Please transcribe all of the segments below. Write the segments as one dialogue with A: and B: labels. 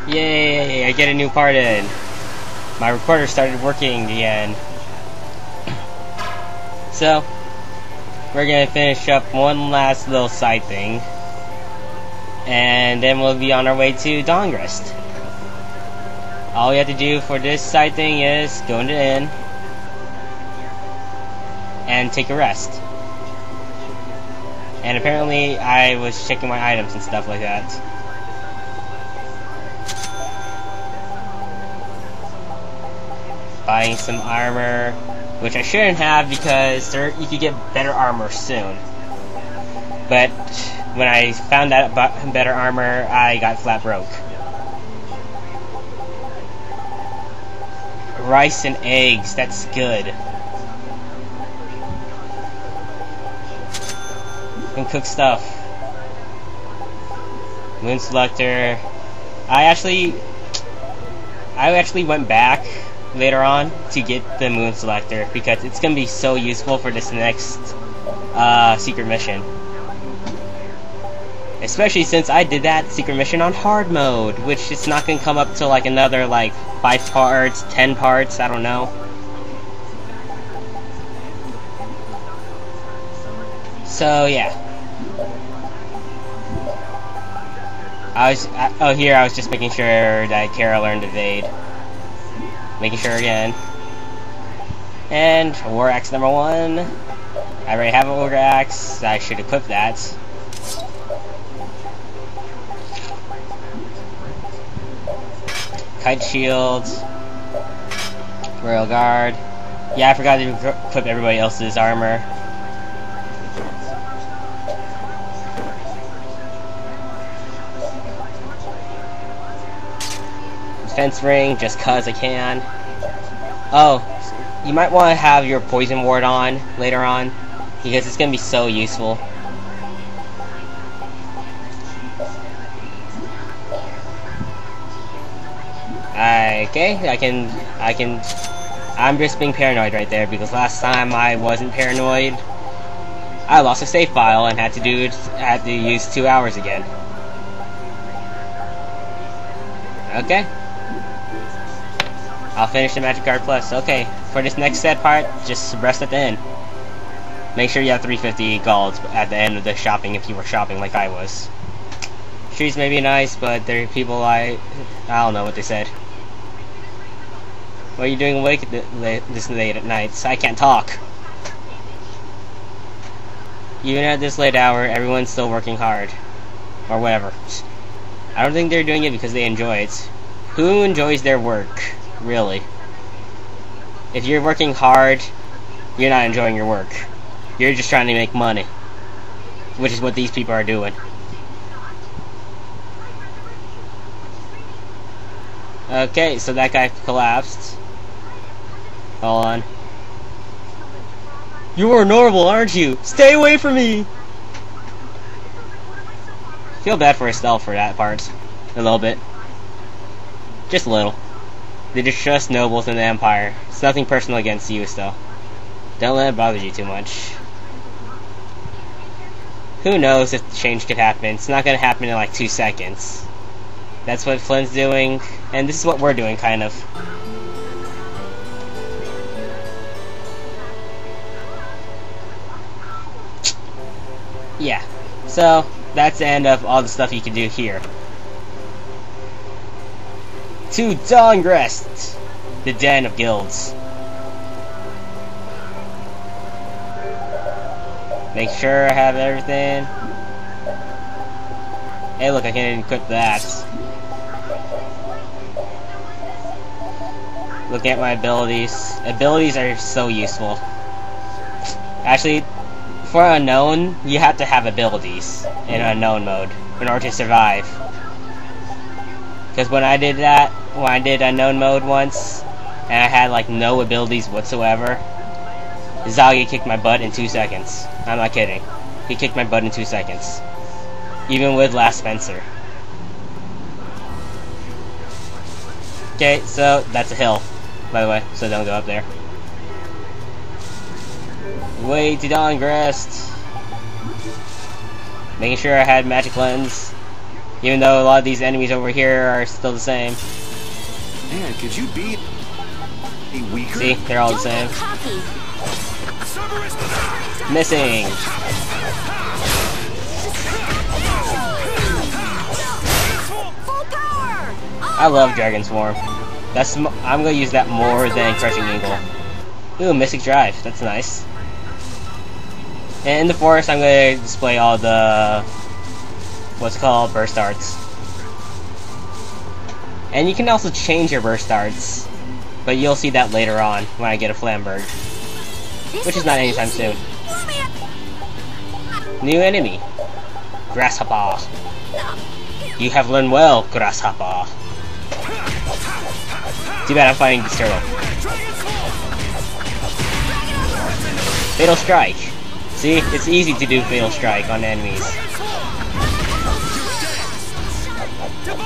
A: Yay! I get a new part in. My recorder started working again. So, we're gonna finish up one last little side thing. And then we'll be on our way to Dahngrest. All we have to do for this side thing is go into the inn and take a rest. And apparently I was checking my items and stuff like that. Buying some armor, which I shouldn't have because you could get better armor soon. But when I found out about better armor, I got flat broke. Rice and eggs, that's good. And cook stuff. Moon selector. I actually went back later on to get the moon selector because it's gonna be so useful for this next secret mission. Especially since I did that secret mission on hard mode, which is not gonna come up till like another 5 parts, 10 parts, I don't know. So yeah. I was just making sure that Kara learned evade. Making sure again. And war axe number 1. I already have an war axe. I should equip that. Kite shield. Royal guard. Yeah, I forgot to equip everybody else's armor. Defense ring, just cause I can. Oh, you might want to have your poison ward on later on, because it's gonna be so useful. Okay, I'm just being paranoid right there, because last time I wasn't paranoid. I lost a save file and had to use 2 hours again. Okay. I'll finish the Magic Card Plus. Okay, for this next set part, just rest at the end. Make sure you have 350 gold at the end of the shopping if you were shopping like I was. Trees may be nice, but there are people I don't know what they said. What are you doing awake this late at night? I can't talk. Even at this late hour, everyone's still working hard. Or whatever. I don't think they're doing it because they enjoy it. Who enjoys their work? Really? If you're working hard, you're not enjoying your work. You're just trying to make money. Which is what these people are doing. Okay, so that guy collapsed. Hold on. You are normal, aren't you? Stay away from me! Feel bad for Estelle for that part. A little bit. Just a little. They're just nobles in the Empire. It's nothing personal against you, still. Don't let it bother you too much. Who knows if the change could happen. It's not gonna happen in like 2 seconds. That's what Flynn's doing, and this is what we're doing, kind of. Yeah. So, that's the end of all the stuff you can do here. To Dahngrest, the den of guilds. Make sure I have everything. Hey, look, I can equip that. Look at my abilities. Abilities are so useful. Actually, for unknown, you have to have abilities in unknown mode in order to survive. Because when I did unknown mode once, and I had like no abilities whatsoever, Zalia kicked my butt in 2 seconds. I'm not kidding. He kicked my butt in 2 seconds. Even with Last Spencer. Okay, so that's a hill, by the way, so don't go up there. Way to Dahngrest. Making sure I had magic lens. Even though a lot of these enemies over here are still the same.
B: Man, could you be weaker?
A: See, they're all the same. Missing. I love Dragon Swarm. I'm gonna use that more than Crushing Eagle. Ooh, Mystic Drive. That's nice. And in the forest, I'm gonna display all the what's called burst arts. And you can also change your burst arts, but you'll see that later on when I get a Flamberg, which is not anytime soon. New enemy, Grasshopper. You have learned well, Grasshopper. Too bad I'm fighting this turtle. Fatal Strike. See, it's easy to do Fatal Strike on enemies.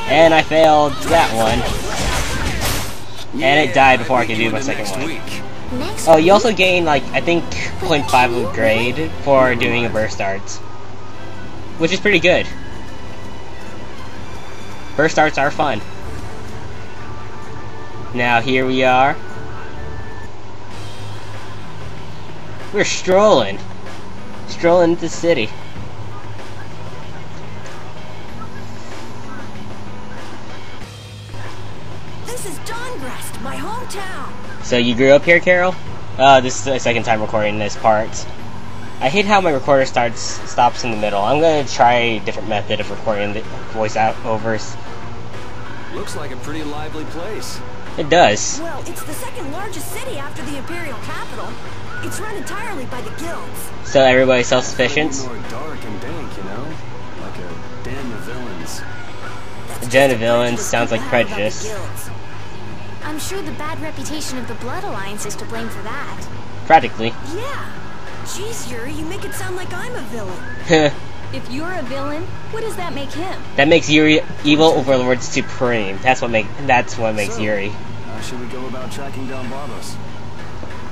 A: And I failed that one. And it died before I could do my second one. Oh, you also gain, like, I think 0.5 of grade for doing a burst arts, which is pretty good. Burst arts are fun. Now here we are. We're strolling into the city.
C: This is Dahngrest, my hometown.
A: So you grew up here, Carol? This is the second time recording this part. I hate how my recorder stops in the middle. I'm gonna try a different method of recording the voice overs.
B: Looks like a pretty lively place.
A: It does.
C: Well, it's the second largest city after the Imperial capital. It's run entirely by the guilds.
A: So everybody's self-sufficient?
B: More dark and dank, you know? Like a den of villains.
A: A den of villains sounds like prejudice.
D: I'm sure the bad reputation of the Blood Alliance is to blame for that.
A: Practically.
C: Yeah. Jeez, Yuri, you make it sound like I'm a villain.
D: If you're a villain, what does that make him?
A: That makes Yuri evil overlord supreme. That's what makes Yuri.
B: How should we go about tracking down Barbos?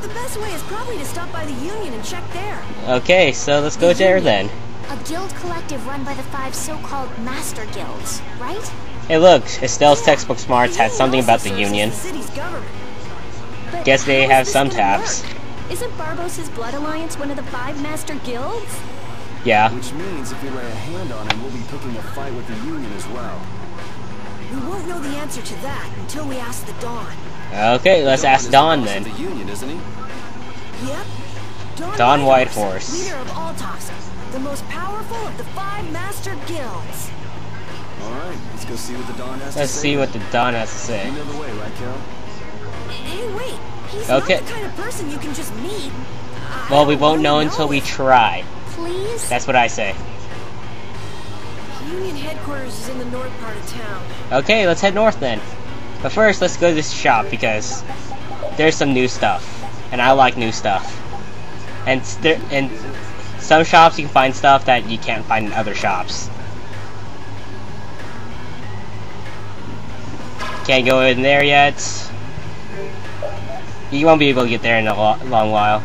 C: The best way is probably to stop by the Union and check there.
A: Okay, so let's go there then.
D: A guild collective run by the 5 so-called Master Guilds, right?
A: Hey look, Estelle's textbook smarts had something about the Union.
D: But
A: Guess they
D: how
A: have
D: is
A: some
D: this gonna
A: tabs.
D: work? Isn't Barbos' Blood Alliance one of the 5 Master Guilds?
A: Yeah.
B: Which means if we lay a hand on him, we'll be picking a fight with the Union as well.
C: We won't know the answer to that until we ask the Dawn.
A: Okay, let's ask Dawn then.
B: The Union, isn't he?
C: Yep.
A: Dawn Whitehorse.
C: Leader of Altos, the most powerful of the 5 Master Guilds.
B: Alright, let's go see what the Dawn has to say.
A: Let's see what the Dawn has to say.
B: You know the way, right, Carol?
C: Hey, wait. He's
A: Okay.
C: not the kind of person you can just meet.
A: Well, we won't know until we try.
D: Please?
A: That's what I say.
C: Union headquarters is in the north part of town.
A: Okay, let's head north then. But first, let's go to this shop because there's some new stuff, and I like new stuff. And in some shops you can find stuff that you can't find in other shops. Can't go in there yet. You won't be able to get there in a long while.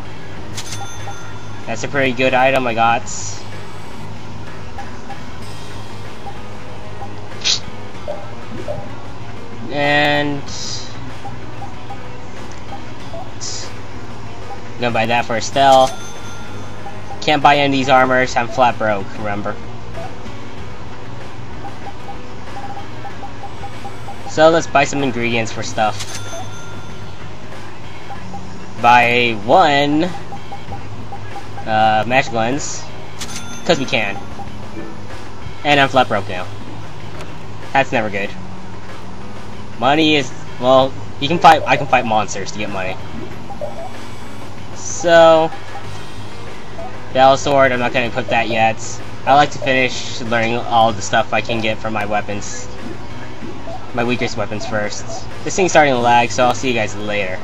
A: That's a pretty good item I got. And gonna buy that for Estelle. Can't buy any of these armors, I'm flat broke, remember. So let's buy some ingredients for stuff. Buy 1 magic lens, cause we can. And I'm flat broke now. That's never good. Money is, well, I can fight monsters to get money. So, Battle Sword, I'm not gonna equip that yet. I like to finish learning all the stuff I can get from my weapons. My weakest weapons first. This thing's starting to lag, so I'll see you guys later.